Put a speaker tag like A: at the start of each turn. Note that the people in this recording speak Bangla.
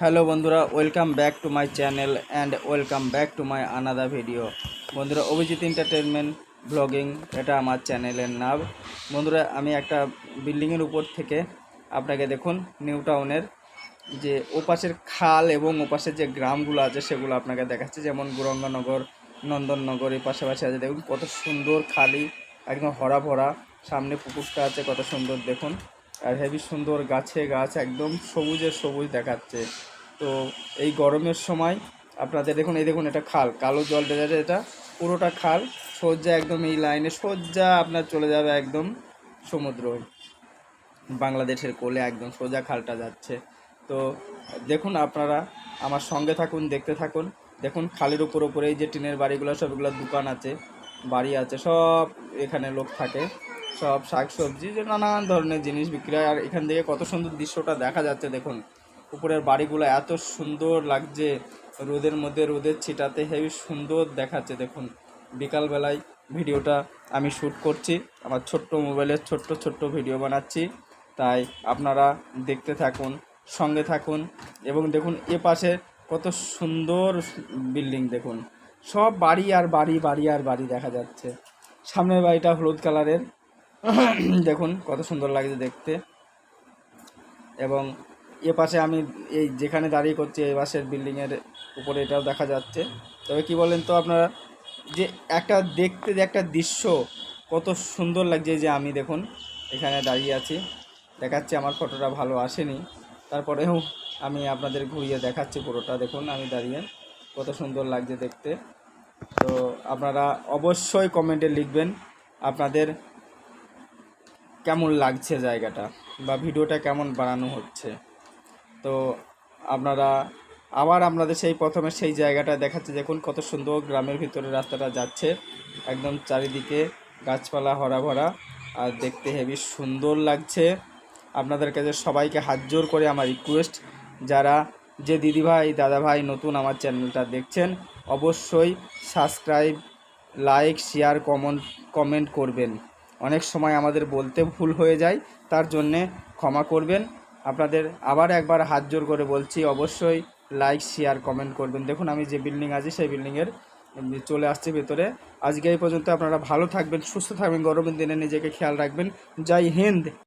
A: হ্যালো বন্ধুরা, welcome back to my channel and welcome back to my another video. বন্ধুরা, অভিজিৎ এন্টারটেনমেন্ট ব্লগিং এটা আমার চ্যানেলের নাম। বন্ধুরা, আমি একটা বিল্ডিংয়ের উপর থেকে আপনাকে দেখুন নিউ টাউনের যে ওপাশের খাল এবং ওপাশের যে গ্রামগুলো আছে সেগুলো আপনাকে দেখাচ্ছে। যেমন গৌরাঙ্গনগর, নন্দননগর এই পাশাপাশি আছে। দেখুন কত সুন্দর খালি, একদম হরা ভরা। সামনে পুকুরটা আছে, কত সুন্দর দেখুন। আর হেবি সুন্দর গাছে গাছ, একদম সবুজে সবুজ দেখাচ্ছে। তো এই গরমের সময় আপনাদের দেখুন, এই দেখুন এটা খাল, কালো জল দেখা যায়, এটা পুরোটা খাল সোজা একদম এই লাইনে সোজা আপনার চলে যাবে একদম সমুদ্র, বাংলাদেশের কোলে একদম সোজা খালটা যাচ্ছে। তো দেখুন আপনারা আমার সঙ্গে থাকুন, দেখতে থাকুন। দেখুন খালের উপরে এই যে টিনের বাড়িগুলো, সবগুলো দোকান আছে, বাড়ি আছে, সব এখানে লোক থাকে, সব শাকসবজি যে নানান ধরনের জিনিস বিক্রি হয়। আর এখান থেকে কত সুন্দর দৃশ্যটা দেখা যাচ্ছে দেখুন। উপরের বাড়িগুলো এত সুন্দর লাগছে, রোদের মধ্যে রোদের ছিটাতে হেবি সুন্দর দেখাচ্ছে দেখুন। বিকালবেলায় ভিডিওটা আমি শ্যুট করছি, আমার ছোট্ট মোবাইলের ছোট্ট ভিডিও বানাচ্ছি, তাই আপনারা দেখতে থাকুন, সঙ্গে থাকুন। এবং দেখুন এ পাশে কত সুন্দর বিল্ডিং দেখুন, সব বাড়ি আর বাড়ি, বাড়ি আর বাড়ি দেখা যাচ্ছে। সামনের বাড়িটা হলুদ কালারের, দেখুন কত সুন্দর লাগছে দেখতে। এবং এ পাশে আমি এই যেখানে দাঁড়িয়ে করছি এই পাশের বিল্ডিংয়ের উপরে এটাও দেখা যাচ্ছে। তবে কি বলেন তো আপনারা, যে একটা দেখতে যে একটা দৃশ্য কত সুন্দর লাগছে। যে আমি দেখুন এখানে দাঁড়িয়ে আছি, দেখাচ্ছি, আমার ফটোটা ভালো আসেনি, তারপরেও আমি আপনাদের ঘুরিয়ে দেখাচ্ছি পুরোটা। দেখুন আমি দাঁড়িয়ে, কত সুন্দর লাগছে দেখতে। তো আপনারা অবশ্যই কমেন্টে লিখবেন আপনাদের কেমন লাগছে জায়গাটা, বা ভিডিওটা কেমন বানানো হচ্ছে। তো আপনারা আবার আপনাদের সেই প্রথমে সেই জায়গাটা দেখাচ্ছে, দেখুন কত সুন্দর গ্রামের ভিতরে রাস্তাটা যাচ্ছে, একদম চারিদিকে গাছপালা হরা ভরা, আর দেখতে হেবি সুন্দর লাগছে। আপনাদের কাছে সবাইকে হাত জোর করে আমার রিকোয়েস্ট, যারা যে দিদিভাই দাদাভাই নতুন আমার চ্যানেলটা দেখছেন, অবশ্যই সাবস্ক্রাইব, লাইক, শেয়ার, কমেন্ট করবেন। অনেক সময় আমাদের বলতে ভুল হয়ে যায়, তার জন্যে ক্ষমা করবেন। আপনাদের আবার একবার হাত জোর করে বলছি, অবশ্যই লাইক, শেয়ার, কমেন্ট করবেন। দেখুন আমি যে বিল্ডিং আছি সেই বিল্ডিংয়ের চলে আসছে ভেতরে। আজকে এই পর্যন্ত। আপনারা ভালো থাকবেন, সুস্থ থাকবেন, গরমের দিনে নিজেকে খেয়াল রাখবেন। জয় হিন্দ।